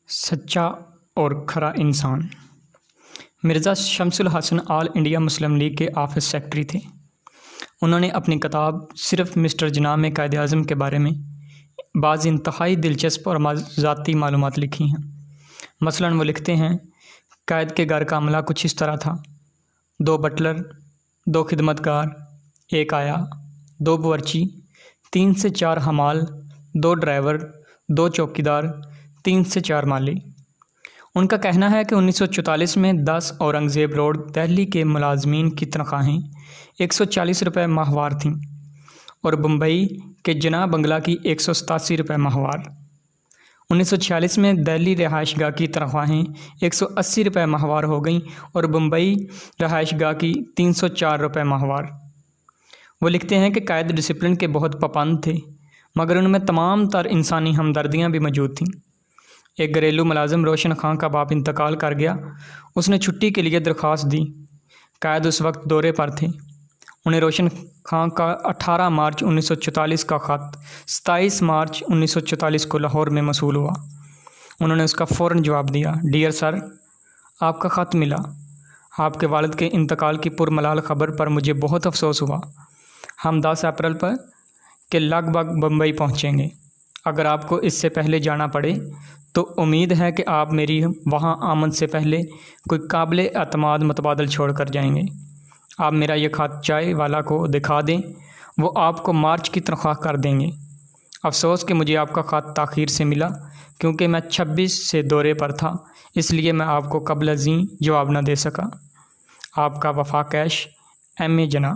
सच्चा और खरा इंसान। Mirza Shamsul Hasan all India Muslim League के ऑफिस सेक्रेटरी थे। उन्होंने अपनी किताब सिर्फ मिस्टर जिन्ना में कायद-ए-आज़म के बारे में बाज़ इंतहाई दिलचस्प और ज़ाती मालूमात लिखी हैं। मसलन वो लिखते हैं, कैद के घर का अमला कुछ इस तरह था। 2 बटलर, 2 खिदमतगार, 1 आया, 2 बावर्ची, 3 से 4 हमाल, 2 ड्राइवर, 2 चौकीदार, 3 से 4 माली। उनका कहना है कि 1944 में 10 औरंगज़ेब रोड दिल्ली के मुलाजमीन की तनख्वाहें 140 रुपये माहवार थीं और बम्बई के जना बंगला की 187 रुपये माहवार। 1946 में दिल्ली रहायशगाह की तनख्वाहें 180 रुपये माहवार हो गईं और बम्बई रहायशगाह की 304 रुपये माहवार। वो लिखते हैं कि कायद डिसिप्लिन के बहुत पाबंद थे, मगर उनमें तमाम तर इंसानी हमदर्दियाँ भी मौजूद थीं। एक घरेलू मुलाजिम रोशन खां का बाप इंतकाल कर गया। उसने छुट्टी के लिए दरख्वास्त दी। कायद उस वक्त दौरे पर थे। उन्हें रोशन खां का 18 मार्च 1944 का ख़त 27 मार्च 1944 को लाहौर में मौसूल हुआ। उन्होंने उसका फ़ौरन जवाब दिया, डियर सर, आपका ख़त मिला। आपके वालिद के इंतकाल की पुरमलाल ख़बर पर मुझे बहुत अफसोस हुआ। हम 10 अप्रैल पर के लगभग बम्बई पहुँचेंगे। अगर आपको इससे पहले जाना पड़े तो उम्मीद है कि आप मेरी वहाँ आमद से पहले कोई काबिल एतमाद मुतबादल छोड़ कर जाएंगे। आप मेरा ये ख़त चाय वाला को दिखा दें, वो आपको मार्च की तनख्वाह कर देंगे। अफसोस कि मुझे आपका ख़त ताख़ीर से मिला, क्योंकि मैं 26 से दौरे पर था, इसलिए मैं आपको कबल अज़ीं जवाब न दे सका। आपका वफा कैश M.A. जना।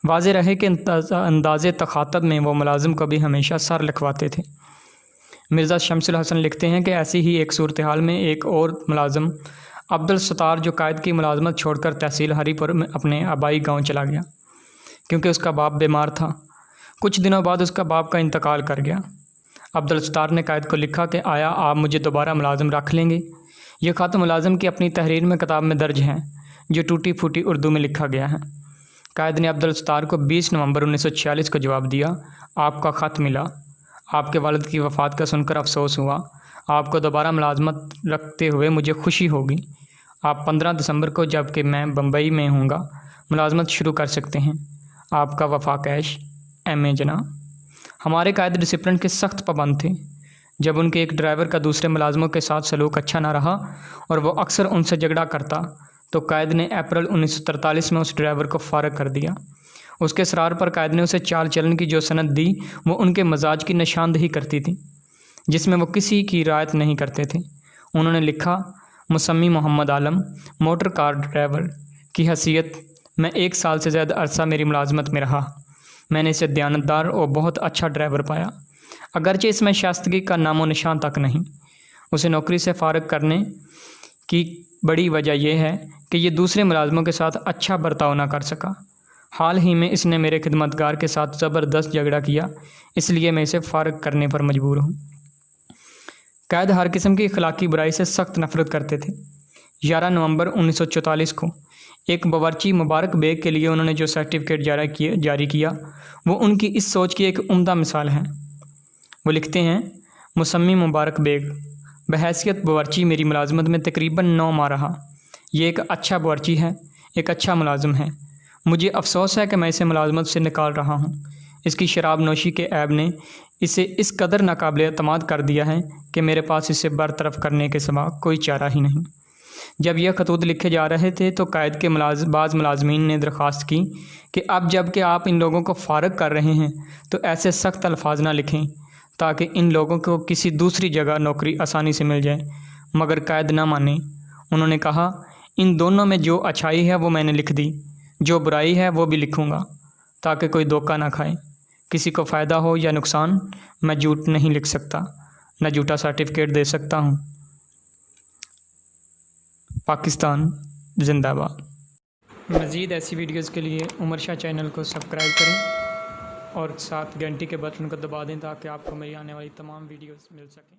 वाज़े रहे कि अंदाज़े तख़ातब में वो मुलाजिम को भी हमेशा सर लिखवाते थे। मिर्ज़ा शमसुल हसन लिखते हैं कि ऐसी ही एक सूरत हाल में एक और मुलाजिम अब्दुल सत्तार, जो कायद की मुलाजमत छोड़कर तहसील हरीपुर में अपने आबाई गांव चला गया, क्योंकि उसका बाप बीमार था। कुछ दिनों बाद उसका बाप का इंतकाल कर गया। अब्दुल सत्तार ने कायद को लिखा कि आया आप मुझे दोबारा मुलाजिम रख लेंगे। यह ख़त मुलाजिम की अपनी तहरीर में किताब में दर्ज है, जो टूटी फूटी उर्दू में लिखा गया है। कायद ने अब्दुल सत्तार को 20 नवंबर 1946 को जवाब दिया, आपका ख़त मिला। आपके वालिद की वफ़ात का सुनकर अफसोस हुआ। आपको दोबारा मुलाजमत रखते हुए मुझे खुशी होगी। आप 15 दिसंबर को, जबकि मैं बम्बई में हूँगा, मुलाजमत शुरू कर सकते हैं। आपका वफा कैश M.A. जना। हमारे कायद डिसिप्लिन के सख्त पाबंद थे। जब उनके एक ड्राइवर का दूसरे मुलाजमों के साथ सलूक अच्छा ना रहा और वो अक्सर उनसे झगड़ा करता, तो कायद ने अप्रैल 1943 में उस ड्राइवर को फारग कर दिया। उसके इसरार पर कायद ने उसे चाल चलन की जो सनद दी, वो उनके मजाज की निशानदही करती थी, जिसमें वो किसी की रियायत नहीं करते थे। उन्होंने लिखा, मुसम्मी मोहम्मद आलम, मोटर कार ड्राइवर की हैसियत मैं 1 साल से ज़्यादा अरसा मेरी मुलाजमत में रहा। मैंने इसे दयानतदार और बहुत अच्छा ड्राइवर पाया, अगरचे इसमें शाइस्तगी का नामो निशान तक नहीं। उसे नौकरी से फारग करने की बड़ी वजह यह है कि ये दूसरे मुलाजमों के साथ अच्छा बर्ताव ना कर सका। हाल ही में इसने मेरे खिदमतगार के साथ ज़बरदस्त झगड़ा किया, इसलिए मैं इसे फारग करने पर मजबूर हूँ। कैद हर किस्म की अखलाकी बुराई से सख्त नफरत करते थे। 11 नवंबर 1944 को एक बावर्ची मुबारक बेग के लिए उन्होंने जो सर्टिफिकेट जारी किया, वो उनकी इस सोच की एक उम्दा मिसाल है। वो लिखते हैं, मुसम्मी मुबारक बेग, बहैसियत बावर्ची मेरी मुलाजमत में तकरीबन 9 माह रहा। ये एक अच्छा बावर्ची है, एक अच्छा मुलाजिम है। मुझे अफसोस है कि मैं इसे मुलाजमत से निकाल रहा हूँ। इसकी शराब नोशी के ऐब ने इसे इस कदर नाकाबिल एतमाद कर दिया है कि मेरे पास इसे बरतरफ करने के सिवा कोई चारा ही नहीं। जब यह खतूत लिखे जा रहे थे तो कायद के बाज़ मुलाजमीन ने दरख्वास्त की कि अब जब कि आप इन लोगों को फारग कर रहे हैं तो ऐसे सख्त अल्फाज ना लिखें ताकि इन लोगों को किसी दूसरी जगह नौकरी आसानी से मिल जाए। मगर कायद ना माने। उन्होंने कहा, इन दोनों में जो अच्छाई है वो मैंने लिख दी, जो बुराई है वो भी लिखूँगा, ताकि कोई धोखा ना खाए। किसी को फ़ायदा हो या नुकसान, मैं झूठ नहीं लिख सकता, न झूठा सर्टिफिकेट दे सकता हूँ। पाकिस्तान जिंदाबाद। मज़ीद ऐसी वीडियोज़ के लिए उमर शाह चैनल को सब्सक्राइब करें और साथ घंटी के बटन को दबा दें, ताकि आपको मेरी आने वाली तमाम वीडियोज़ मिल सकें।